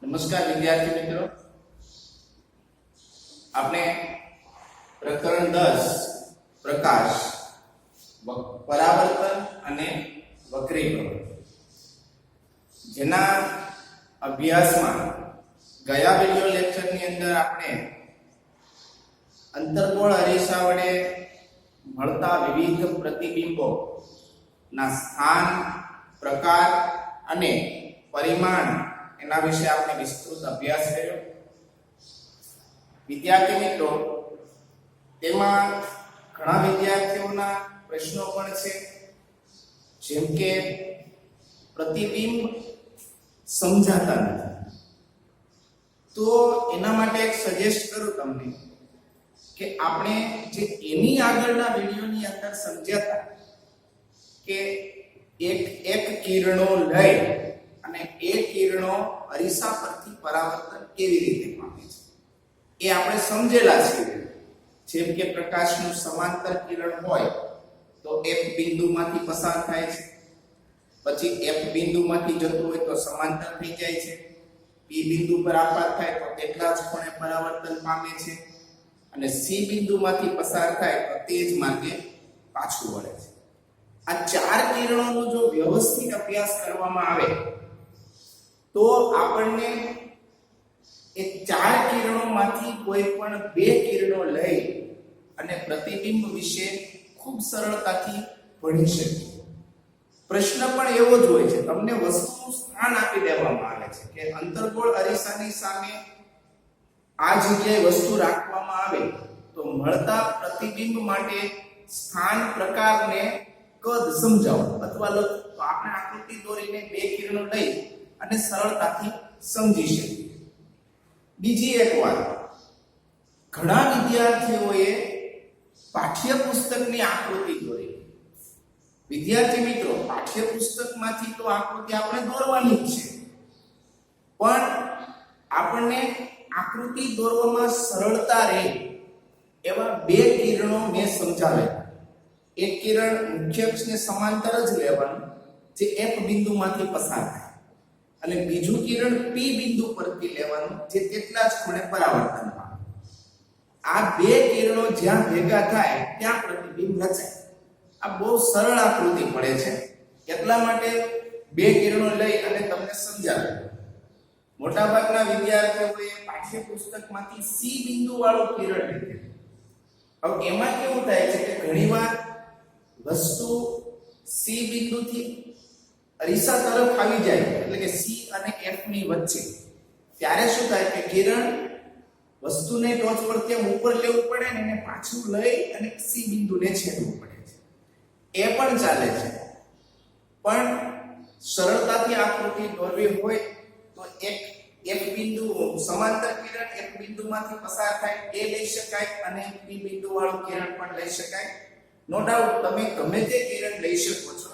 નમસ્કાર વિદ્યાર્થી મિત્રો, આપણે પ્રકરણ 10 પ્રકાશ, પરાવર્તન અને વક્રીકરણ જેના અભ્યાસમાં ગયા વિડિયો લેક્ચરની અંદર આપણે અંતર્ગોળ અરીસા વડે મળતા વિવિધ પ્રતિબિંબો ના સ્થાન, પ્રકાર અને પરિમાણ એના વિશે આપણે વિસ્તૃત અભ્યાસ કર્યો. વિદ્યાર્થી મિત્રો, તેમાં ઘણા વિદ્યાર્થીઓના પ્રશ્નો પણ છે, જેમ કે પ્રતિબિંબ સમજાતા નથી. તો એના માટે એક સજેસ્ટ કરું તમને કે આપણે જે એની આગળના વિડિયોની અંદર સમજ્યા હતા કે એક કિરણો લઈ અને એ કિરણો અરીસા પરથી પરાવર્તન કેવી રીતે પામે છે એ આપણે સમજેલા છે. જેમ કે પ્રકાશનું સમાંતર કિરણ હોય તો એક બિંદુમાંથી પસાર થાય છે, પછી એક બિંદુમાંથી જતું હોય તો સમાંતર થઈ જાય છે, પી બિંદુ પર આપાત થાય તો એટલા જ ખૂણે પરાવર્તન પામે છે, અને સી બિંદુમાંથી પસાર થાય તો તે જ માર્ગે પાછું વળે છે. આ ચાર કિરણોનો જો વ્યવસ્થિત અભ્યાસ કરવામાં આવે તો આપણને એ ચાર કિરણોમાંથી કોઈ પણ બે કિરણો લઈ અને પ્રતિબિંબ વિશે ખૂબ સરળતાથી ભણી શકીએ. પ્રશ્ન પણ એવો જ હોય છે, તમને વસ્તુનું સ્થાન આપી દેવામાં આવે છે કે અંતર્ગોળ અરીસાની સામે આ જગ્યાએ વસ્તુ રાખવામાં આવે તો મળતા પ્રતિબિંબ માટે સ્થાન, પ્રકારને કદ સમજાવો અથવા લખો. તો આપણે આકૃતિ દોરીને બે કિરણો લઈ અને સરળતાથી સમજી શકીએ. બીજી એક વાત, ઘણા વિદ્યાર્થીઓએ પાઠ્યપુસ્તકની આકૃતિ દોરી. વિદ્યાર્થી મિત્રો, પાઠ્યપુસ્તકમાંથી તો આકૃતિ આપણે દોરવાની જ છે, પણ આપણને આકૃતિ દોરવામાં સરળતા રહે એવા બે કિરણો મેં સમજાવેલા. એક કિરણ મુખ્ય અક્ષને સમાંતર જ લેવાનું જે એક બિંદુમાંથી પસાર થાય, અને બીજું કિરણ પી બિંદુ પરથી લેવાનું જે તેટલા જ ખૂણે પરાવર્તન પામે. આ બે કિરણો જ્યાં ભેગા થાય ત્યાં પ્રતિબિંબ રચાય. આ બહુ સરળ આકૃતિ પડે છે, એટલા માટે બે કિરણો લઈ અને તમને સમજાવ્યું. મોટાભાગના વિદ્યાર્થીઓએ પાઠ્યપુસ્તકમાંથી સી બિંદુ વાળું કિરણ લીધેલું. હવે એમાં કેવું થાય છે કે ઘણીવાર વસ્તુ સી બિંદુથી અરીસા તરફ આવી જાય, એટલે કે સી અને એફ ની વચ્ચે, ત્યારે શું થાય કે કિરણ વસ્તુને ટોચ પર કેમ ઉપર લેવું પડે ને એને પાછું લઈ અને સી બિંદુને છેદવું પડે છે. એ પણ ચાલે છે, પણ સરળતાથી આકૃતિ દોરવી હોય તો એક બિંદુ સમાંતર કિરણ એક બિંદુમાંથી પસાર થાય એ લઈ શકાય, અને પી બિંદુ વાળું કિરણ પણ લઈ શકાય. નો ડાઉટ તમે ગમે તે કિરણ લઈ શકો છો,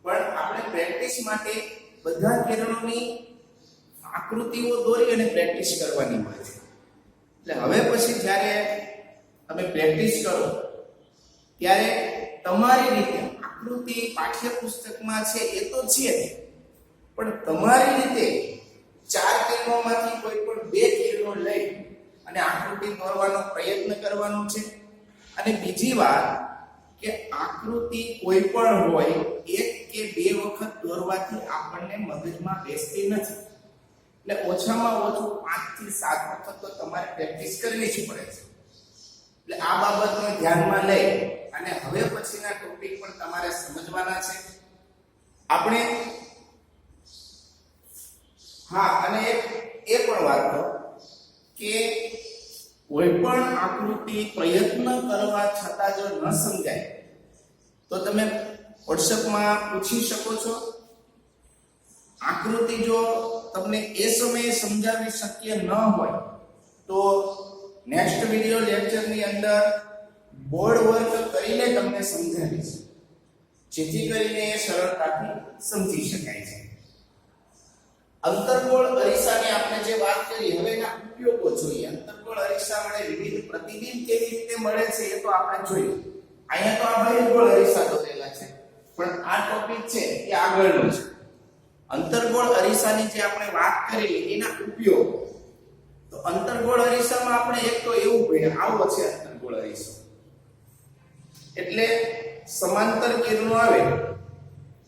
પણ આપણે પ્રેક્ટિસ માટે બધા કિરણોની આકૃતિઓ દોરી અને પ્રેક્ટિસ કરવાની હોય છે. એટલે હવે પછી જ્યારે તમે પ્રેક્ટિસ કરો ત્યારે તમારી રીતે આકૃતિ પાઠ્યપુસ્તકમાં છે એ તો છે, પણ તમારી રીતે ચાર કિરણોમાંથી કોઈ પણ બે કિરણો લઈ અને આકૃતિ દોરવાનો પ્રયત્ન કરવાનો છે. અને બીજી વાત કે આકૃતિ કોઈ પણ હોય એક કે બે વખત દોરવાથી આપણને મગજમાં બેસતી નથી. એટલે ઓછામાં ઓછું 5 થી 7 વખત તો તમારે પ્રેક્ટિસ કરવી જ પડે છે. એટલે આ બાબતને ધ્યાનમાં લઈ અને હવે પછીના ટોપિક પણ તમારે સમજવાના છે. આપણે અને એ પણ વાત કહો કે કોઈ પણ આકૃતિ પ્રયત્ન કરવા છતાં જો ન સમજાય તો તમે WhatsAppમાં પૂછી શકો છો. આકૃતિ જો તમને એ સમયે સમજાવવી શક્ય ન હોય તો નેક્સ્ટ વિડિયો લેક્ચરની અંદર બોર્ડ વર્ક કરીને તમને સમજાવીશ, જેથી કરીને એ સરળતાથી સમજી શકાય છે. અંતર્ગોળ અરીસાની આપણે જે વાત કરી, હવે એના ઉપયોગો જોઈએ. અંતર્ગોળ અરીસા વડે વિવિધ પ્રતિબિંબ કેવી રીતે મળે છે એ તો આપણે જોયું. અહીંયા તો આ બહિર્ગોળ અરીસા દોરેલા છે, પણ આ ટોપિક છે એ આગળનો છે. અંતર્ગોળ અરીસાની જે આપણે વાત કરી એના ઉપયોગ, તો અંતર્ગોળ અરીસામાં આપણે એક તો એવું ભણ્યા, આવો છે અંતર્ગોળ અરીસો. એટલે સમાંતર કિરણો આવે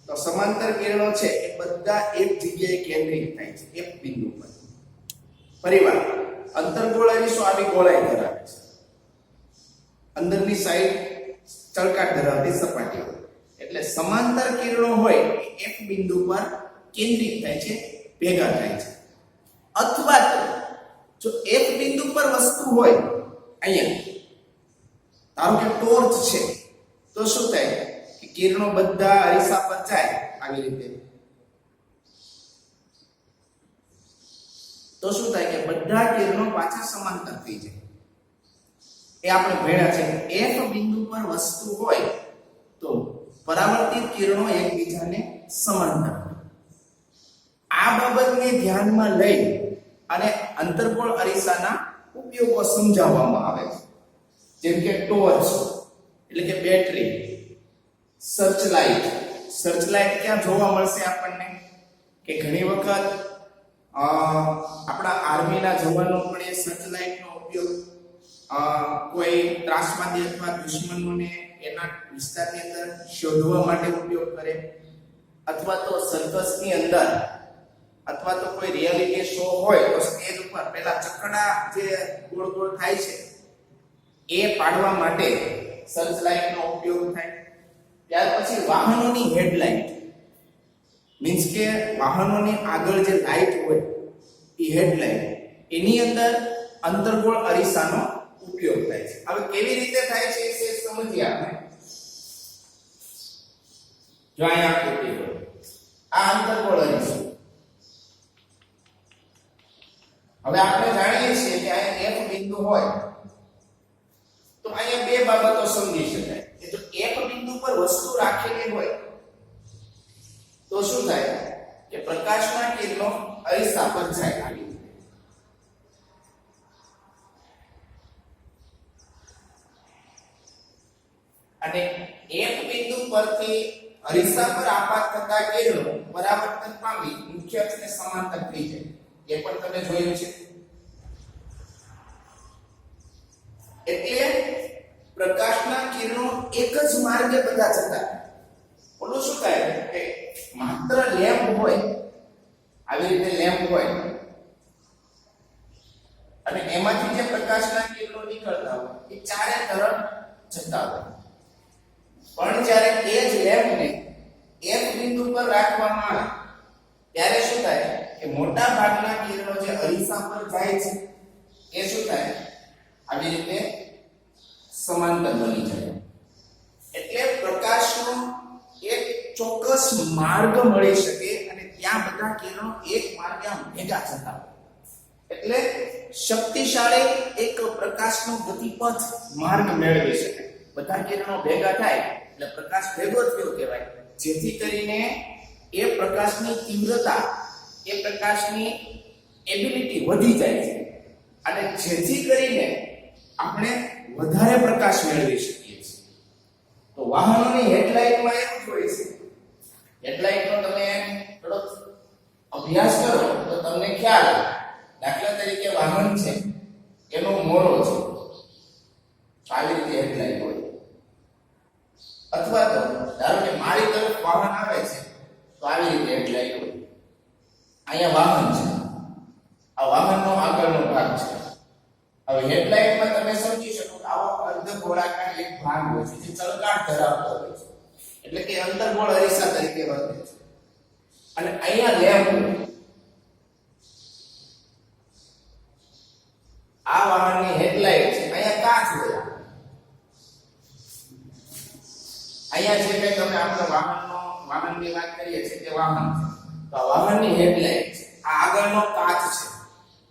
તો સમાંતર કિરણો છે એ બધા એક જગ્યાએ કેન્દ્રિત થાય છે, એક બિંદુ પર. ફરીવાર અંતર્ગોળ અરીસો આવી ગોળાઈ ધરાવે છે, અંદરની સાઈડ ચળકાટ ધરાવતી સપાટી હોય. એટલે સમાંતર કિરણો હોય એ એક બિંદુ પર કેન્દ્રિત થાય છે, ભેગા થાય છે. અથવા તો જો એક બિંદુ પર વસ્તુ હોય, અહીંયા ધારો કે ટોર્ચ છે, તો શું થાય કે કિરણો બધા અરીસા પર જાય આવી રીતે, તો શું થાય કે બધા કિરણો પાછા સમાંતર થઈ જાય. એ આપણે ભણ્યા છે એક બિંદુ પર વસ્તુ હોય તો પરાવર્તિત કિરણો એકબીજાને સમાંતર. આ બાબતને ધ્યાનમાં લઈ અને અંતર્ગોળ અરીસાના ઉપયોગો સમજાવવામાં આવે છે. જેમ કે ટોર્ચ એટલે કે બેટરી, સર્ચલાઇટ. સર્ચલાઇટ ક્યાં જોવા મળશે આપણને કે ઘણી વખત આપણા આર્મીના જવાનો પણ એ સર્ચલાઇટનો ઉપયોગ કોઈ ત્રાસવાદી અથવા દુશ્મનોને એના વિસ્તારની અંદર શોધવા માટે ઉપયોગ કરે, અથવા તો સર્કસની અંદર અથવા તો કોઈ રિયાલિટી શો હોય તો સ્ટેજ ઉપર પેલા ચકડા જે ગોળ ગોળ થાય છે એ પાડવા માટે સર્ચલાઇટનો ઉપયોગ થાય. ત્યાર પછી વાહનોની હેડલાઇટ, મીન્સ કે વાહનોની આગળ જે લાઇટ હોય એ હેડલાઇટ, એની અંદર અંતર્ગોળ અરીસાનો ઉપયોગ થાય છે. હવે કેવી રીતે થાય છે એ સમજીએ આપણે. જો અહીંયા આકૃતિ હોય, આ અંતર્ગોળ અરીસો. હવે આપણે જાણીએ છીએ કે અહીંયા એક બિંદુ હોય તો અહીંયા બે બાબતો સમજી શકાય કે જો એક બિંદુ પર વસ્તુ રાખેલી હોય તો શું થાય કે પ્રકાશના કિરણો અરીસા પર જાય આવી રીતે. અને એક બિંદુ પરથી અરીસા પર આપાત થતા કિરણો પરાવર્તન પામી મુખ્ય અક્ષને સમાંતર થઈ જાય. એ પણ તમે જોયું છે. એટલે પ્રકાશના કિરણો એક જ માર્ગે બધા જતા. ઓલું શું થાય કે માત્ર લેમ્પ હોય, આવી રીતે લેમ્પ હોય અને એમાંથી જે પ્રકાશના કિરણો નીકળતા હોય એ ચારે તરફ જતા હોય. પણ જ્યારે એ જ લેમ્પને એક બિંદુ પર રાખવામાં આવે ત્યારે શું થાય કે મોટા ભાગના કિરણો જે અરીસા પર જાય છે એ શું થાય આવી રીતે સમાંતર બની જાય. એટલે પ્રકાશનો એક ચોક્કસ માર્ગ મળી શકે અને ત્યાં બધા કિરણો એક માર્ગે ભેગા થતા હોય. એટલે શક્તિશાળી એક પ્રકાશનો ગતિપથ માર્ગ મેળવી શકે. બધા કિરણો ભેગા થાય એટલે પ્રકાશ ભેગો થયો કહેવાય. જેથી કરીને એ પ્રકાશની તીવ્રતા, એ પ્રકાશની એબિલિટી વધી જાય છે અને જેથી કરીને આપણે વધારે પ્રકાશ મેળવી શકીએ છીએ. તો વાહનોની હેડલાઇટમાં એવું જ હોય છે. હેડલાઇટનો તમે થોડો અભ્યાસ કરો તો તમને ખ્યાલ આવે. દાખલા તરીકે વાહન છે, એનો મોરો છે, આવી રીતે હેડલાઇટ હોય. અથવા તો ધારો કે મારી તરફ વાહન આવે છે તો આવી રીતે હેડલાઇટ હોય. અહીંયા વાહન છે, આ વાહનનો આગળનો ભાગ છે. હવે હેડલાઇટમાં તમે સમજી શકો કે આવો અર્ધ ગોળાકાર એક ભાગ હોય છે જે ચળકાટ ધરાવતો હોય છે, એટલે કે અંતર્ગોળ અરીસા તરીકે વર્તે છે. અને અહીંયા લેમ્પ હોય. આ વાહનની હેડલાઇટ છે, અહીંયા કાચ હોય. અહીંયા જે કંઈ તમે આપણે વાહનની વાત કરીએ છીએ તે વાહન છે. તો આ વાહનની હેડલાઇટ છે, આ આગળનો કાચ છે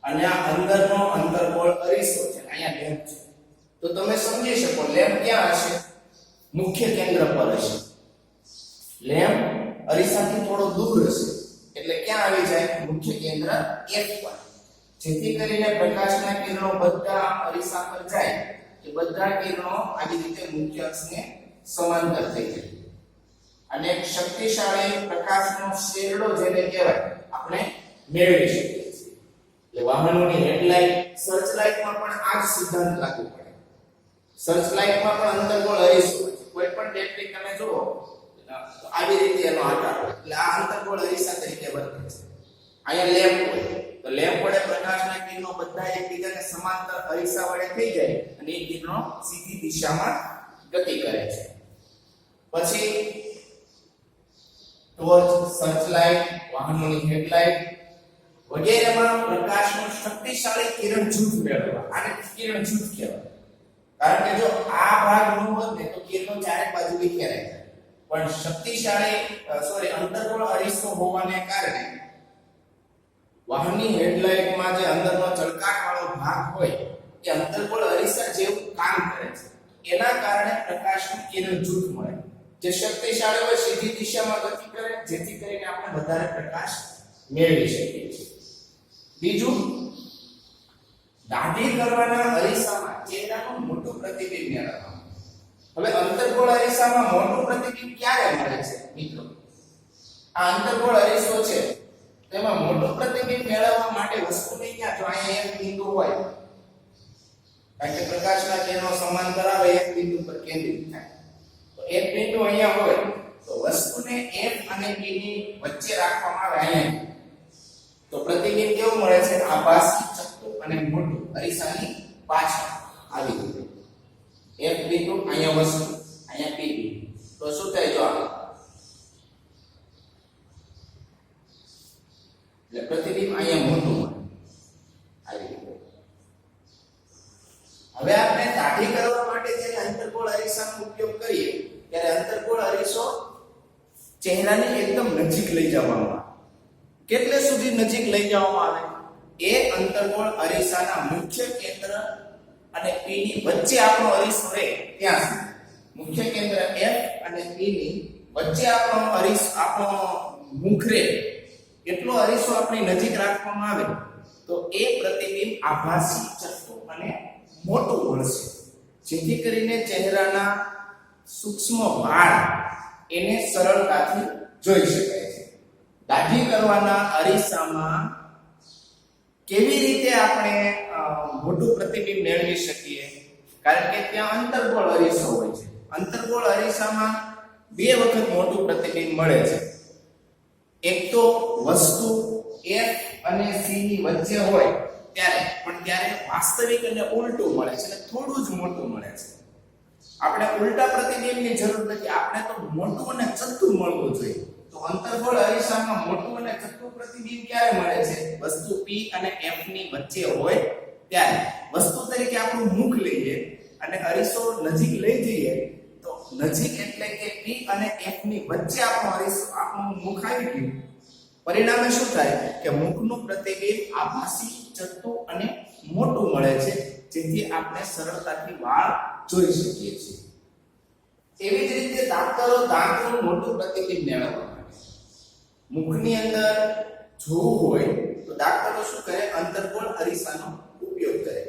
અને આ અંદરનો અંતર્ગોળ અરીસો છે. અહીંયા લેમ્પ છે. તો તમે સમજી શકો લેમ્પ ક્યાં હશે? મુખ્ય કેન્દ્ર પર હશે. લેમ્પ અરીસાથી થોડો દૂર હશે એટલે ક્યાં આવી જાય? મુખ્ય કેન્દ્ર 1 પર. જેથી કરીને પ્રકાશના કિરણો બધા અરીસા પર જાય કે બધા કિરણો આવી રીતે મુખ્ય અક્ષને સમાંતર થઈ જાય. અને એક શક્તિશાળી પ્રકાશનો શેરડો જેને કહેવાય આપણે મેળવી શકીએ છીએ. એટલે વાહનોની હેડલાઇટ, સર્ચ લાઇટમાં પણ આ જ સિદ્ધાંત લાગુ પડે. સર્ચ લાઇટમાં પણ અંતર્ગોળ અરીસો હોય છે. કોઈ પણ ટેકનિક તમે જુઓ તો આવી રીતે એનો આકાર હોય. એટલે આ અંતર્ગોળ અરીસા તરીકે વર્તે છે. અહીંયા લેમ્પ હોય તો લેમ્પ વડે પ્રકાશના કિરણો બધા એકબીજાને સમાંતર અરીસા વડે થઈ જાય અને એ કિરણો સીધી દિશામાં ગતિ કરે છે. પછી ટોર્ચ, સર્ચ લાઇટ, વાહનોની હેડલાઇટ વગેરેમાં પ્રકાશનું શક્તિશાળી કિરણ જૂથ મેળવવા આને કિરણ જૂથ કહેવાય. કારણ કે જો આ ભાગ ન હોત ને તો કિરણો ચારે બાજુ વિખેરાઈ જાય. પણ શક્તિશાળી અંતર્ગોળ અરીસો હોવાને કારણે વાહનની હેડલાઇટમાં જે અંદરનો ચળકાટ વાળો ભાગ હોય એ અંતર્ગોળ અરીસા જેવું કામ કરે છે. એના કારણે પ્રકાશનું કિરણ જૂથ મળે જે શક્તિશાળી હોય, સીધી દિશામાં ગતિ કરે, જેથી કરીને આપણે વધારે પ્રકાશ મેળવી શકીએ છીએ. બીજું, દાઢી કરવાના અરીસામાં ચહેરાનું મોટું પ્રતિબિંબ મેળવવાનું. હવે અંતર્ગોળ અરીસામાં મોટું પ્રતિબિંબ ક્યારે મળે છે મિત્રો? આ અંતર્ગોળ અરીસો છે તેમાં મોટું પ્રતિબિંબ મેળવવા માટે વસ્તુને ક્યાં, જો અહીંયા એક બિંદુ હોય, કારણ કે પ્રકાશના કિરણો સમાંતર આવે એક બિંદુ પર કેન્દ્રિત થાય, તો એક બિંદુ અહીંયા હોય તો વસ્તુને F અને P ની વચ્ચે રાખવામાં આવે અહીંયા, તો પ્રતિબિંબ કેવું મળે છે? આભાસી, ચપટું અને મોટું અરીસાની પાછળ આવી રીતે. F બિંદુ અહીંયા વસ્તુ, અહીંયા P બિંદુ, તો શું થાય? જો એટલે પ્રતિબિંબ અહીંયા મોટું મળે આવી રીતે. હવે આપણે દાઢી કરવા માટે જ્યારે અંતર્ગોળ અરીસાનો ઉપયોગ કરીએ ત્યારે અંતર્ગોળ અરીસો ચહેરાની એકદમ નજીક લઈ જવામાં આવે. કેટલે સુધી નજીક લઈ જવામાં આવે? એ અંતર્ગોળ અરીસાના મુખ્ય કેન્દ્ર અને P ની વચ્ચે આપણો અરીસો રહે ત્યાં સુધી. મુખ્ય કેન્દ્ર F અને P ની વચ્ચે આપણો મુખ રહે એટલો અરીસો આપણી નજીક રાખવામાં આવે તો એ પ્રતિબિંબ આભાસી, ચપટું અને મોટું મળશે, જેથી કરીને ચહેરાના સૂક્ષ્મ વાળ એને સરળતાથી જોઈ શકાય છે. દાઢી કરવાના અરીસામાં કેવી રીતે આપણે મોટું પ્રતિબિંબ મેળવી શકીએ? કારણ કે ત્યાં અંતર્ગોળ અરીસો હોય છે. અંતર્ગોળ અરીસામાં બે વખત મોટું પ્રતિબિંબ મળે છે. એક તો વસ્તુ F અને C ની વચ્ચે હોય ત્યારે વાસ્તવિક અને ઉલટું મળે છે, એટલે થોડું જ મોટું મળે છે. આપણે ઉલટા પ્રતિબિંબની જરૂર નથી, આપણે તો મોટું અને ચત્તું મળવું જોઈએ. તો અંતર્ગોળ અરીસામાં મોટું અને ચત્તું પ્રતિબિંબ ક્યારે મળે છે? વસ્તુ P અને F ની વચ્ચે હોય ત્યારે. વસ્તુ તરીકે આપણું મુખ લઈએ અને અરીસો નજીક લઈ જઈએ તો નજીક એટલે કે P અને F ની વચ્ચે આપણું મુખ આવી ગયું. પરિણામે શું થાય કે મુખનું પ્રતિબિંબ આભાસી, ચત્તું અને મોટું મળે છે, જેથી આપણે સરળતાથી વાળ જોઈ શકીએ છીએ. એવી જ રીતે દાંતરો દાંતનું મોટું પ્રતિબિંબ મેળવવા માટે મુખની અંદર જોવું હોય તો દાંતરો શું કરે? અંતર્ગોળ અરીસાનો ઉપયોગ કરે.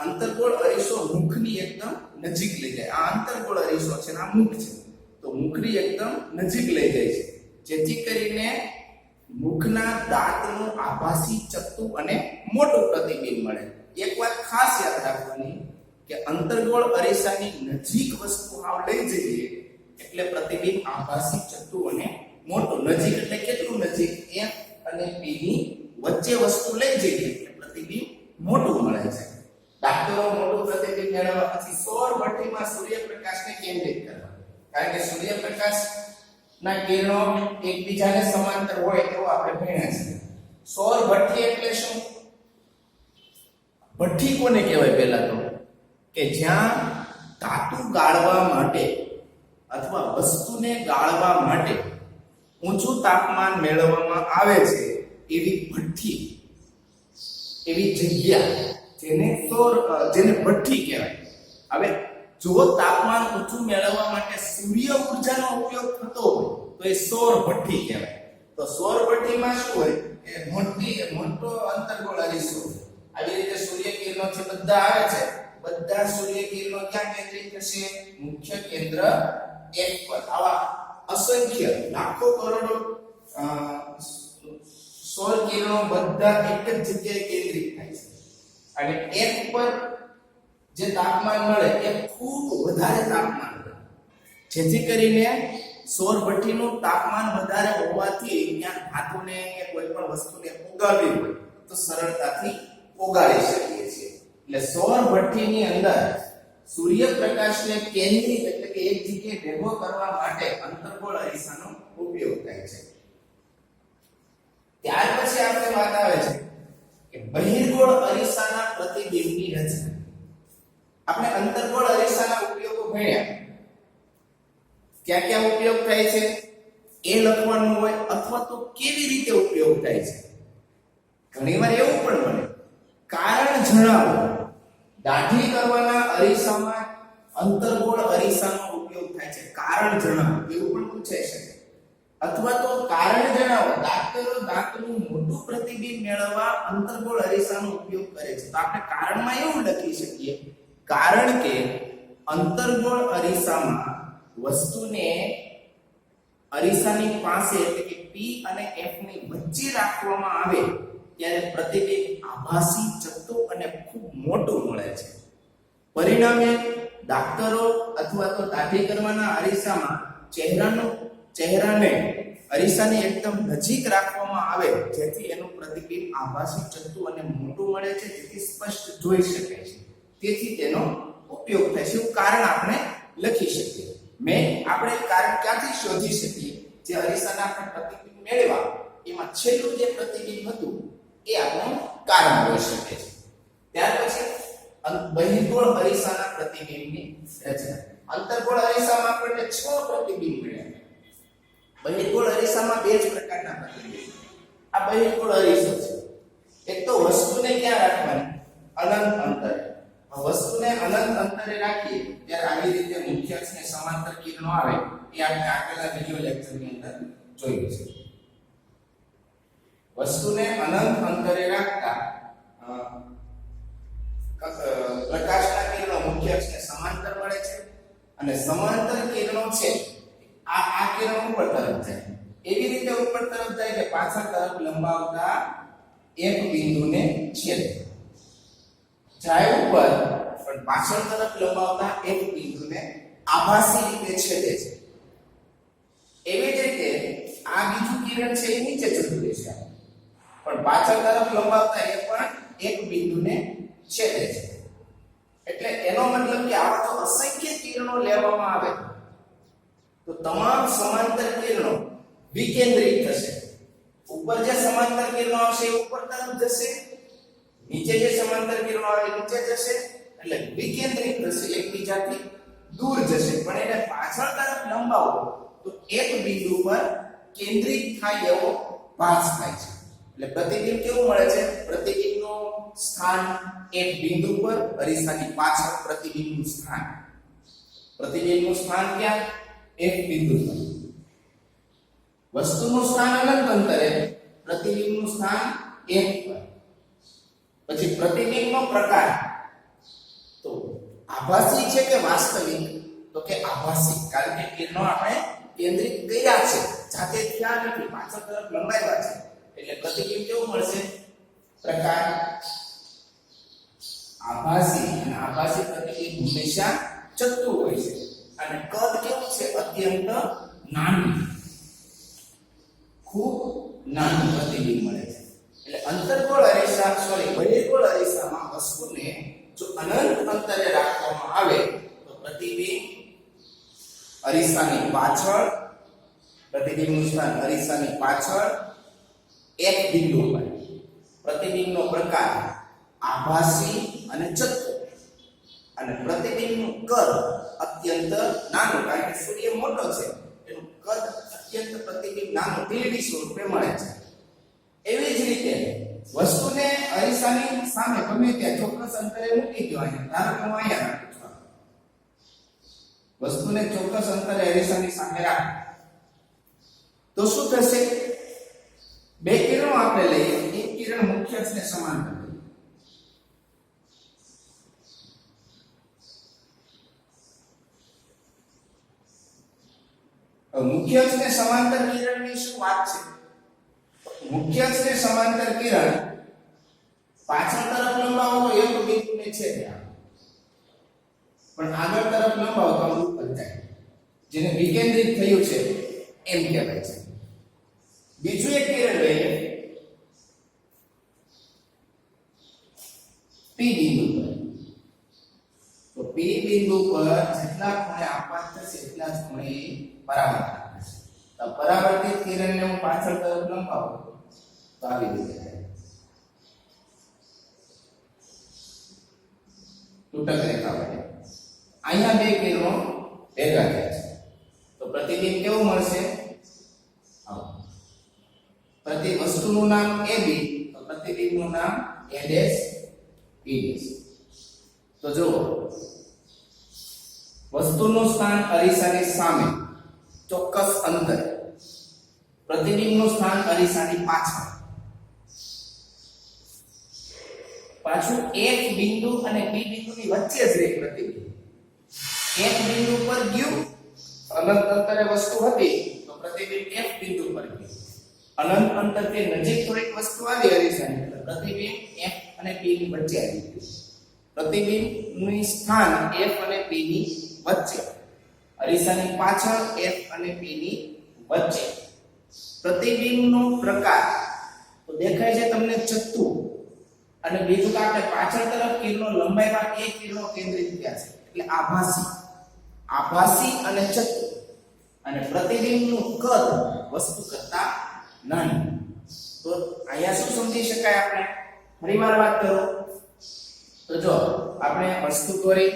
અંતર્ગોળ અરીસો મુખની એકદમ નજીક લઈ જાય. આ અંતર્ગોળ અરીસો છે, આ મુખ છે, તો મુખની એકદમ નજીક લઈ જાય છે, જેથી કરીને મુખના દાંતનું આભાસી, ચત્તું અને મોટું પ્રતિબિંબ મળે. એક વાત ખાસ યાદ રાખવાની કે અંતર્ગોળ અરીસાની નજીક વસ્તુ આવ લઈ જઈએ એટલે પ્રતિબિંબ આભાસી, ચત્તું અને મોટું. નજીક એટલે કેટલું નજીક? F અને P ની વચ્ચે વસ્તુ લઈ જઈએ એટલે પ્રતિબિંબ મોટું મળે છે. દાંતરો મોટું પ્રતિબિંબ મેળવવા પછી સૌર ભઠ્ઠીમાં સૂર્યપ્રકાશને કેન્દ્રિત કરવા. કારણ કે સૂર્યપ્રકાશ ના કિરણો એકબીજાને સમાંતર હોય તેવું આપણે ભણ્યા છે. સૌર ભઠ્ઠી એટલે શું? ભઠ્ઠી કોને કહેવાય? પહેલા તો કે જ્યાં ધાતુ ગાળવા માટે અથવા વસ્તુને ગાળવા માટે ઊંચું તાપમાન મેળવવામાં આવે છે એવી ભઠ્ઠી, એવી જગ્યા જેને ભઠ્ઠી કહેવાય. હવે જો તાપમાન ઊંચું મેળવવા માટે સૂર્ય ઊર્જાનો ઉપયોગ થતો હોય તો એ સૌર ભઠ્ઠી કહેવાય. તો સૌર ભઠ્ઠીમાં શું હોય કે મોટો અંતર્ગોળ અરીસો. આવી રીતે સૂર્ય કિરણો છે બધા આવે છે, બધા સૂર્ય કિરણો ક્યાં કેન્દ્રિત થશે? મુખ્ય કેન્દ્ર F પર. આવા અસંખ્ય લાખો કરોડો અ, સૌર કિરણો બધા એક જ જગ્યાએ કેન્દ્રિત થાય છે અને એક પર જે તાપમાન મળે એ ખૂબ વધારે તાપમાન મળે, જેથી કરીને સૌર ભઠ્ઠીનું તાપમાન વધારે હોવાથી ત્યાં ધાતુને કે કોઈ પણ વસ્તુને ઓગાળવી હોય તો સરળતાથી ઓગાળી શકીએ છીએ. એટલે સૌર ભઠ્ઠીની અંદર સૂર્યપ્રકાશને કેન્દ્રિત એટલે કે એક જગ્યાએ ભેગો કરવા માટે અંતર્ગોળ અરીસાનો ઉપયોગ થાય છે. ત્યાર પછી આપણે વાત આવે છે કે બહિર્ગોળ અરીસાના પ્રતિબિંબની રચના. આપણે અંતર્ગોળ અરીસાના ઉપયોગો ભણ્યા, ક્યાં ક્યાં ઉપયોગ થાય છે એ લખવાનું હોય અથવા તો કેવી રીતે ઉપયોગ થાય છે. ઘણીવાર એવું પણ બને કારણ જણાવો. દાઢી કરવાના અરીસામાં અંતર્ગોળ અરીસાનો ઉપયોગ થાય છે. કારણ જણાવો એવું પણ પૂછાઈ શકે. અથવા તો કારણ જણાવો, દાંતરો દાંતનું મોટું પ્રતિબિંબ મેળવવા અંતર્ગોળ અરીસાનો ઉપયોગ કરે છે. તો આપણે કારણમાં એવું લખી શકીએ, કારણ કે અંતર્ગોળ અરીસામાં વસ્તુને અરીસાની પાસે એટલે કે P અને F ની વચ્ચે રાખવામાં આવે ત્યારે પ્રતિબિંબ આભાસી, ચત્તું અને ખૂબ મોટું મળે છે. પરિણામે દાક્તરો અથવા તો દાઢી કરવાના અરીસામાં ચહેરાને અરીસાની એકદમ નજીક રાખવામાં આવે જેથી એનું પ્રતિબિંબ આભાસી, ચત્તું અને મોટું મળે છે, જેથી સ્પષ્ટ જોઈ શકે છે. તેથી તેનો ઉપયોગ થાય છે. એવું કારણ આપણે લખી શકીએ. આપણે કારણ ક્યાંથી શોધી શકીએ? જે અરીસાના આપણે પ્રતિબિંબ મેળવ્યા એમાં છેલ્લું જે પ્રતિબિંબ હતું એ આપણું કારણ હોઈ શકે છે. ત્યાર પછી બહિર્ગોળ અરીસાના પ્રતિબિંબની રચના. અંતર્ગોળ અરીસામાં આપણને 6 પ્રતિબિંબ મળ્યા. બહિર્ગોળ અરીસામાં 2 જ પ્રકારના પ્રતિબિંબ. આ બહિર્ગોળ અરીસો છે. એક તો વસ્તુને ક્યાં રાખવાની? અનંત અંતરે. વસ્તુને અનંત અંતરે રાખીએ ત્યારે આવી રીતે મુખ્ય અક્ષને સમાંતર કિરણો આવે એ આપણે આગળના વિડિયો લેક્ચરની અંદર જોયું છે. વસ્તુને અનંત અંતરે રાખતા પ્રકાશના કિરણો મુખ્ય અક્ષને સમાંતર મળે છે અને સમાંતર કિરણો છે આ કિરણો ઉપર તરફ જાય. એવી રીતે ઉપર તરફ જાય કે પાછળ તરફ લંબાવતા એક બિંદુને છેદે. જાય ઉપર પણ પાછળ તરફ લંબાવતા એક બિંદુને આભાસી રીતે છેદે છે. એવી જ રીતે આ બીજું કિરણ છે એ નીચે જતું રહેશે પણ પાછળ તરફ લંબાવતા એ પણ એક બિંદુને છેદે છે. એટલે એનો મતલબ કે આવા જો અસંખ્ય કિરણો લેવામાં આવે તો તમામ સમાંતર કિરણો વિકેન્દ્રિત થશે. ઉપર જે સમાંતર કિરણો આવશે એ ઉપર તરફ જશે, નીચે જે સમાંતર કિરણો આવે નીચે જશે, એટલે વિકેન્દ્રિત થશે, એકબીજાથી દૂર જશે. પણ એને પાછળ તરફ લંબાવો તો એક બિંદુ પર કેન્દ્રિત થાય એવો ભાસ થાય છે. એટલે પ્રતિબિંબ કેવું મળે છે? પ્રતિબિંબનું સ્થાન એક બિંદુ પર, અરીસાની પાછળ પ્રતિબિંબનું સ્થાન. પ્રતિબિંબનું સ્થાન ક્યાં? એક બિંદુ પર. વસ્તુનું સ્થાન અનંત અંતરે, પ્રતિબિંબનું સ્થાન એક પર. પછી પ્રતિબિંબનો પ્રકાર તો આભાસી છે કે વાસ્તવિક? તો કે આભાસી, કારણ કે કિરણો આપણે કેન્દ્રિત કર્યા છે, જાતે થયા નથી, પાછળ તરફ લંબાવ્યા છે. એટલે પ્રતિબિંબ કેવું મળશે? પ્રકાર આભાસી. અને આભાસી પ્રતિબિંબ હંમેશા ચત્તું હોય છે અને કદ કેવું છે? અત્યંત નાનું, ખૂબ નાનું પ્રતિબિંબ મળે છે. એટલે અંતર્ગોળ અરીસા બહિર્ગોળ અરીસામાં વસ્તુને જો અનંત અંતરે રાખવામાં આવે તો પ્રતિબિંબ અરીસાની પાછળ, પ્રતિબિંબનું સ્થાન અરીસાની પાછળ એક બિંદુ પર. પ્રતિબિંબનો પ્રકાર આભાસી અને ચત્તુ, અને પ્રતિબિંબનું કદ અત્યંત નાનું, કારણ કે સૂર્ય મોટો છે એનું કદ અત્યંત પ્રતિબિંબ નાનું તીરડી સ્વરૂપે મળે છે. એવી જ રીતે વસ્તુને અરીસાની સામે ગમે ત્યાં ચોક્કસ અંતરે મૂકી દો. અહીંયા ધારો કે હું અહીંયા રાખું છું. વસ્તુને ચોક્કસ અંતરે અરીસાની સામે રાખો તો શું થશે? બે કિરણો આપણે લઈએ, એક કિરણ મુખ્ય અક્ષને સમાંતર, મુખ્ય મુખ્ય અક્ષ ને સમાંતર કિરણની શું વાત છે? મુખ્ય અક્ષ ને સમાંતર કિરણ પાછળ તરફ લંબાવો તો એક બિંદુને છેદે, પણ આગળ તરફ લંબાવો તો આમ ઉપર જાય, જેને વિકેન્દ્રિત થયું છે એમ કહેવાય છે. બીજું એક કિરણ લઈએ પી બિંદુ પર. તો પી બિંદુ પર જેટલા ખૂણે આપાત થશે એટલા જ ખૂણે પરાવર્તિત થશે. તો પરાવર્તિત કિરણને હું પાછળ તરફ લંબાવું તો આવી રીતે થાય, તૂટક રેખા બને. અહીંયા બે કિરણો ભેગા થયા છે તો પ્રતિબિંબ કેવું મળશે? પ્રતિ વસ્તુનું નામ AB તો પ્રતિબિંબનું નામ A ડેશ B ડેશ. તો જુઓ, વસ્તુનું સ્થાન અરીસાની સામે ચોક્કસ અંતર, પ્રતિબિંબનું સ્થાન અરીસાની પાછળ. પાછું એક બિંદુ અને B બિંદુની વચ્ચે જ રહે પ્રતિબિંબ. એક બિંદુ પર ગયું, અનંત અંતરે વસ્તુ હતી તો પ્રતિબિંબ એક બિંદુ પર ગયું. અનંત અંતરથી નજીક થોડીક વસ્તુ આવી અરીસાની તો પ્રતિબિંબ F અને P ની વચ્ચે આવી ગયું. પ્રતિબિંબનું સ્થાન F અને P ની વચ્ચે, અરીસાની પાછળ F અને P ની વચ્ચે. પ્રતિબિંબનો પ્રકાર તો દેખાય છે તમને ચત્તુ, અને બીજું કે આપણે પાછળ તરફ કિરણો લંબાઈમાં એક કિરણો કેન્દ્રિત થયા છે એટલે આભાસી. આભાસી અને ચત્તુ. અને પ્રતિબિંબનું કદ વસ્તુ કરતા નાનું. તો અહીંયા શું સમજી શકાય આપણે? ફરીવાર વાત કરો તો જો આપણે વસ્તુ દોરી,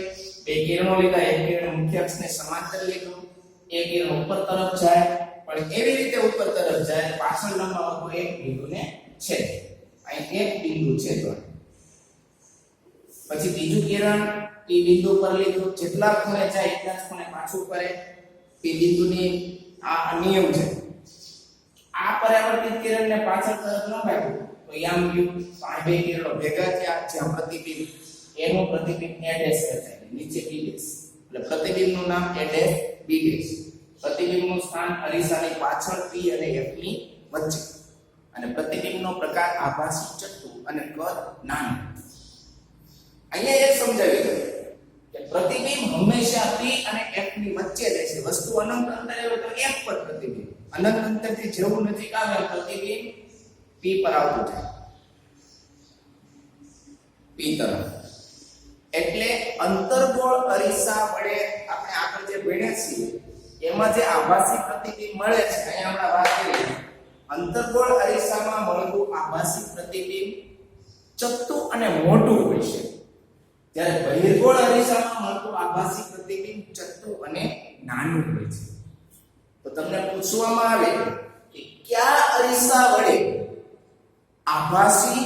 બે કિરણો લીધા, એક કિરણ મુખ્ય અક્ષને સમાંતર લીધું, એક કિરણ ઉપર તરફ જાય, પણ એવી રીતે ઉપર તરફ જાય પાછળ લંબાવો તો એક બિંદુને છેદે. અહીં એક બિંદુ છે તો પછી બીજું કિરણ P બિંદુ પર લીધું, જેટલા ખૂણે જાય એટલા જ ખૂણે પાછું કરે. P બિંદુની આ નિયમ છે. આ પરાવર્તિત કિરણને પાછળ તરફ લંબાવ્યું તો યામ ગયું, આ બે કિરણો ભેગા થયા, જ્યાં પ્રતિબિંબ એનું પ્રતિબિંબ A ડેશ થાય, નીચે B ડેશ. એટલે પ્રતિબિંબનું નામ A ડેશ B ડેશ. પ્રતિબિંબનું સ્થાન અરીસાની પાછળ P અને F ની વચ્ચે. અને પ્રતિબિંબનો પ્રકાર આભાસી ચત્તુ અને કદ નાનું. અહીંયા એક સમજાવી દઉં કે પ્રતિબિંબ હંમેશા P અને F ની વચ્ચે રહેશે. વસ્તુ અનંત અંતરે હોય તો F પર પ્રતિબિંબ, અનંત અંતરથી જેવું નજીક આવે પ્રતિબિંબ P પર આવતું જાય, P તરફ. એટલે અંતર્ગોળ અરીસા વડે આપણે આગળ જે ભણ્યા છીએ એમાં જે આભાસી પ્રતિબિંબ મળે છે, અહીંયા હમણાં વાત કરી, અંતર્ગોળ અરીસામાં મળતું આભાસી પ્રતિબિંબ ચત્તુ અને મોટું હોય છે, જ્યારે બહિર્ગોળ અરીસામાં મળતું આભાસી પ્રતિબિંબ ચત્તુ અને નાનું હોય છે. તો તમને પૂછવામાં આવે કે કયા અરીસા વડે આભાસી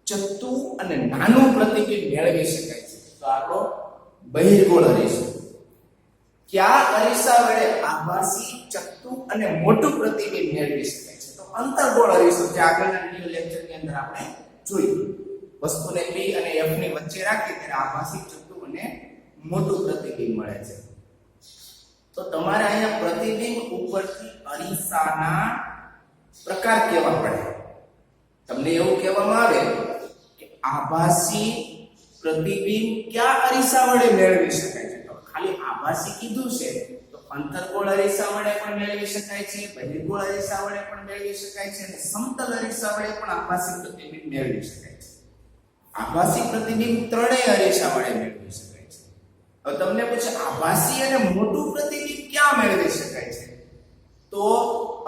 ચત્તુ અને નાનું પ્રતિબિંબ મેળવી શકાય છે? તો આપણો બહિર્ગોળ અરીસો. કયા અરીસા વડે આભાસી ચત્તુ અને મોટું પ્રતિબિંબ મેળવી શકાય છે? તો અંતર્ગોળ અરીસો, જે આગળના વિડિયો લેક્ચરની અંદર આપણે જોયું. વસ્તુને P અને F ની વચ્ચે રાખી ત્યારે આભાસી ચત્તુ અને મોટું પ્રતિબિંબ મળે છે. તો તમારે અહીંયા પ્રતિબિંબ ઉપરથી અરીસાના પ્રકાર કેવા પડે? તમને એવું કહેવામાં આવે કે આભાસી પ્રતિબિંબ કયા અરીસા વડે મેળવી શકાય છે? તો ખાલી આભાસી કીધું છે તો અંતર્ગોળ અરીસા વડે પણ મેળવી શકાય છે, બહિર્ગોળ અરીસા વડે પણ મેળવી શકાય છે, અને સમતલ અરીસા વડે પણ આભાસી પ્રતિબિંબ મેળવી શકાય છે. આભાસી પ્રતિબિંબ ત્રણેય અરીસા વડે મેળવી શકાય છે. હવે તમને પૂછે આભાસી અને મોટું પ્રતિબિંબ ક્યાં મેળવી શકાય છે? તો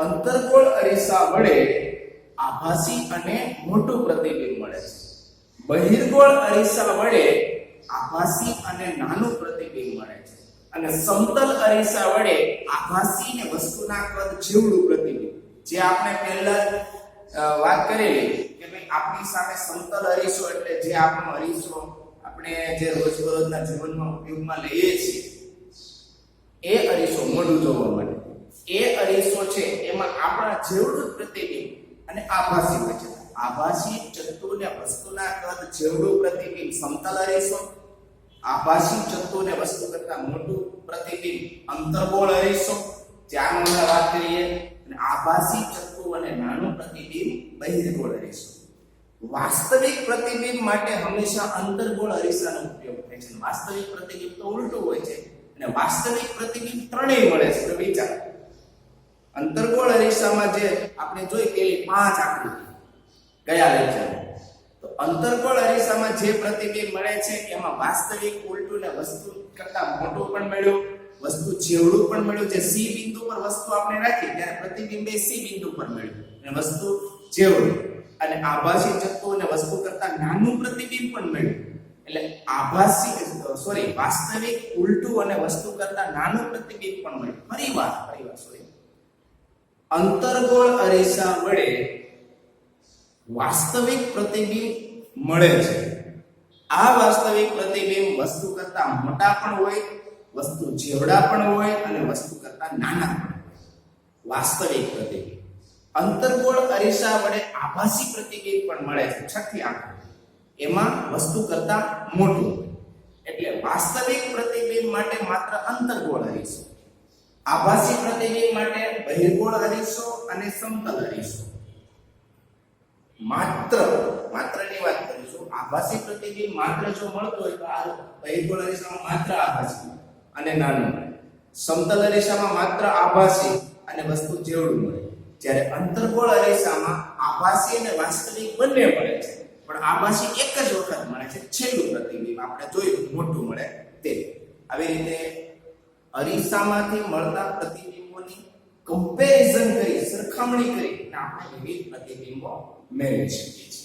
અંતર્ગોળ અરીસા વડે આભાસી અને મોટું પ્રતિબિંબ મળે છે. બહિર્ગોળ અરીસા વડે આભાસી અને નાનું પ્રતિબિંબ મળે છે. અને સમતલ અરીસા વડે આભાસી ને વસ્તુના કદ જેવડું પ્રતિબિંબ, જે આપણે પહેલા વાત કરેલી કે ભાઈ આપણી સામે સમતલ અરીસો એટલે જે આપણો અરીસો આપણે જે રોજબરોજના જીવનમાં ઉપયોગમાં લઈએ છીએ એ અરીસો મોઢું જોવા માટે, એ અરીસો છે એમાં આપણા જેવડું પ્રતિબિંબ અને આભાસી હોય છે. આભાસી ચત્તુ ને વસ્તુના કદ જેવડું પ્રતિબિંબ સમતલ અરીસો, આભાસી ચત્તુ ને વસ્તુ કરતા મોટું પ્રતિબિંબ અંતર્ગોળ અરીસો, ચાર નંબર વાત કરીએ અને આભાસી ચત્તુ અને નાનું પ્રતિબિંબ બહિર્ગોળ અરીસો. વાસ્તવિક પ્રતિબિંબ માટે હંમેશા અંતર્ગોળ અરીસાનો ઉપયોગ થાય છે. વાસ્તવિક પ્રતિબિંબ તો ઉલટું હોય છે અને વાસ્તવિક પ્રતિબિંબ ત્રણેય મળે છે. તો વિચાર, અંતર્ગોળ અરીસામાં જે આપણે જોઈ પેલી 5 આકૃતિ ગયા લેક્ચરમાં, તો અંતર્ગોળ અરીસામાં જે પ્રતિબિંબ મળે છે એમાં વાસ્તવિક ઉલટું ને વસ્તુ કરતા મોટું પણ મળ્યું, વસ્તુ જેવડું પણ મળ્યું. જે C બિંદુ પર વસ્તુ આપણે રાખી ત્યારે પ્રતિબિંબ એ C બિંદુ પર મળ્યું અને વસ્તુ જેવડું. અને આભાસી ચત્તુ અને વસ્તુ કરતા નાનું પ્રતિબિંબ પણ મળ્યું. એટલે વાસ્તવિક ઉલટું અને વસ્તુ કરતા નાનું પ્રતિબિંબ પણ મળ્યું. ફરીવાર અંતર્ગોળ અરીસા વડે વાસ્તવિક પ્રતિબિંબ મળે છે. આ વાસ્તવિક પ્રતિબિંબ વસ્તુ કરતા મોટા પણ હોય, વસ્તુ જેવડા પણ હોય અને વસ્તુ કરતા નાના પણ હોય. વાસ્તવિક પ્રતિબિંબ. અંતર્ગોળ અરીસા વડે આભાસી પ્રતિબિંબ પણ મળે છે. છઠ્ઠી આકૃતિ, એમાં વસ્તુ કરતા મોટું હોય. એટલે વાસ્તવિક પ્રતિબિંબ માટે માત્ર અંતર્ગોળ અરીસો, આભાસી પ્રતિબિંબ માટે બહિર્ગોળ અરીસો અને સમતલ અરીસો. માત્રની વાત કરીશું. આભાસી પ્રતિબિંબ માત્ર જો મળતો હોય તો આ બહિર્ગોળ અરીસામાં માત્ર આભાસી અને નાનું, સમતલ અરીસામાં માત્ર આભાસી અને વસ્તુ જેવડું મળે. જ્યારે અંતર્ગોળ અરીસામાં આભાસી અને વાસ્તવિક બંને મળે છે, પણ આભાસી એક જ વખત મળે છે. છેલ્લું પ્રતિબિંબ આપણે જોયું મોટું મળે તે. આવી રીતે અરીસામાંથી મળતા પ્રતિબિંબોની કમ્પેરિઝન કરી, સરખામણી કરી આપણે વિવિધ પ્રતિબિંબો મેળવી શકીએ છીએ.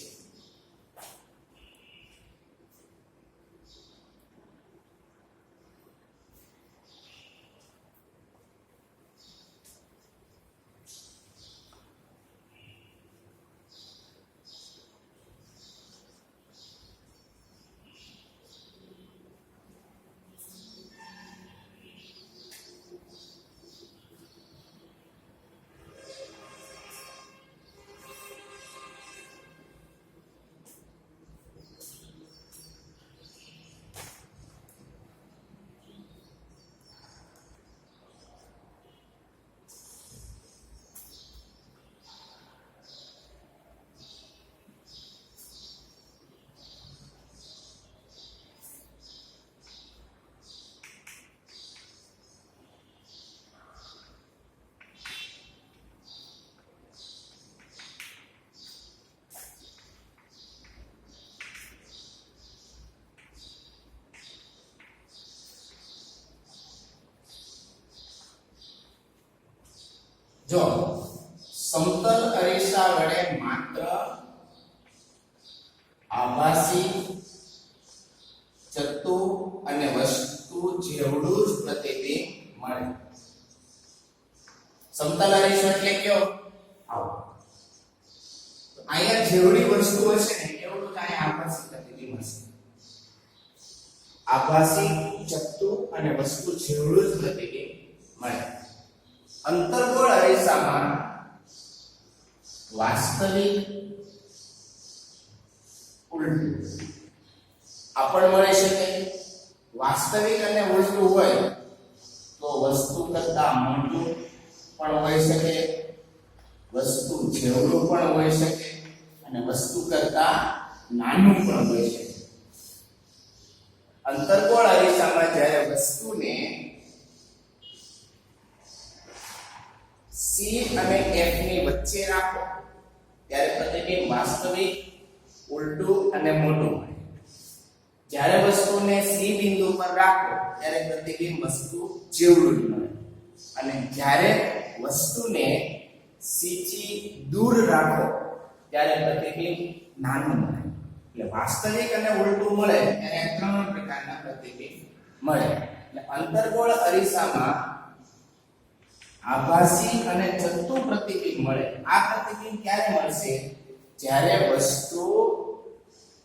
જો સમતલ અરીસા વડે માત્ર આભાસી ચત્તુ અને વસ્તુ જેવડું જ પ્રતિબિંબ મળે. સમતલ અરીસો એટલે કયો? આવો અહીંયા જેવડી વસ્તુ હશે ને એવડું જ અહીંયા આભાસી પ્રતિબિંબ હશે. આભાસી ચત્તુ અને વસ્તુ જેવડું જ પ્રતિબિંબ મળે. અંતર્ગોળ અરીસામાં વાસ્તવિક ઉલટું આપણ મળે છે. વાસ્તવિક અને ઉલટું હોય તો વસ્તુ કરતા મોટું પણ હોઈ શકે, વસ્તુ જેવડું પણ હોઈ શકે અને વસ્તુ કરતા નાનું પણ હોઈ શકે. અંતર્ગોળ અરીસામાં જ્યારે વસ્તુને C અને F ની વચ્ચે રાખો ત્યારે પ્રતિબિંબ વાસ્તવિક, ઉલટું અને મોટું મળે. જ્યારે વસ્તુને C બિંદુ પર રાખો ત્યારે પ્રતિબિંબ વસ્તુ જેવડું મળે અને જ્યારે વસ્તુને C થી દૂર રાખો ત્યારે પ્રતિબિંબ નાનું મળે. એટલે વાસ્તવિક અને ઉલટું મળે ત્યારે ત્રણ પ્રકારના પ્રતિબિંબ મળે. એટલે અંતર્ગોળ અરીસામાં આભાસી અને ચત્તુ પ્રતિબિંબ મળે. આ પ્રતિબિંબ ક્યારે મળશે? જ્યારે વસ્તુ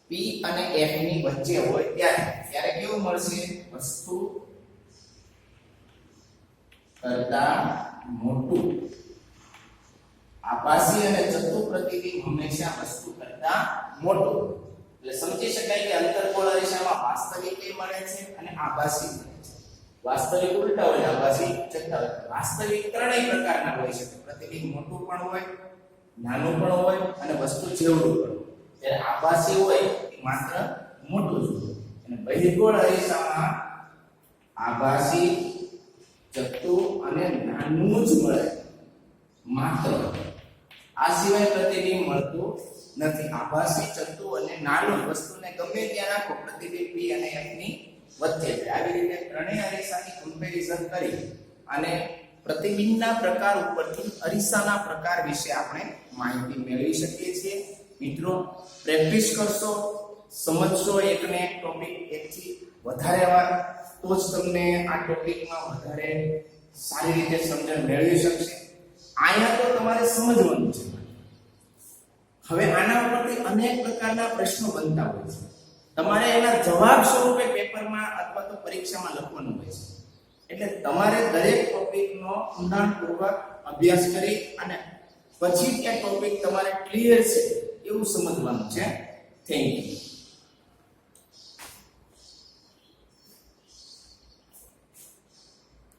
P અને F ની વચ્ચે હોય ત્યારે કેવું મળશે? વસ્તુ કરતા મોટું. આભાસી અને ચત્તુ પ્રતિબિંબ હંમેશા વસ્તુ કરતા મોટું. એટલે સમજી શકાય કે અંતર્ગોળ અરીસામાં વાસ્તવિક મળે છે અને આભાસી મળે છે. વાસ્તવિક ઉલટા હોય, આભાસી જથ્થા હોય. વાસ્તવિક ત્રણેય પ્રકારના હોય છે. પ્રતિબિંબ મોટું પણ હોય, નાનું પણ હોય અને વસ્તુ જેવડું પણ હોય. જ્યારે આભાસી હોય એ માત્ર મોટું જ હોય. અને બહિર્ગોળ અરીસામાં આભાસી જથ્થું અને નાનું જ મળે માત્ર. આ સિવાય પ્રતિબિંબ મળતું નથી. આભાસી જથ્થું અને નાનું વસ્તુને ગમે ત્યાં રાખો, પ્રતિબિંબ P અને F ની વચ્ચે. આવી રીતે ત્રણેય અરીસાની કમ્પેરિઝન કરી અને પ્રતિબિંબના પ્રકાર ઉપરથી અરીસાના પ્રકાર વિશે આપણે માહિતી મેળવી શકીએ છીએ. મિત્રો, પ્રેક્ટિસ કરશો, સમજશો એકને એક ટોપિક એકથી વધારે વાર, તો જ તમને આ ટોપિકમાં વધારે સારી રીતે સમજણ મેળવી શકશે. અહીંયા તો તમારે સમજવાનું છે. હવે આના ઉપરથી અનેક પ્રકારના પ્રશ્નો બનતા હોય છે. તમારે એના જવાબ સ્વરૂપે પેપરમાં અથવા તો પરીક્ષામાં લખવાનું હોય છે. એટલે તમારે દરેક ટોપિકનો ઊંડાણપૂર્વક અભ્યાસ કરી અને પછી એ ટોપિક તમારે ક્લિયર છે એવું સમજવાનું છે. Thank you.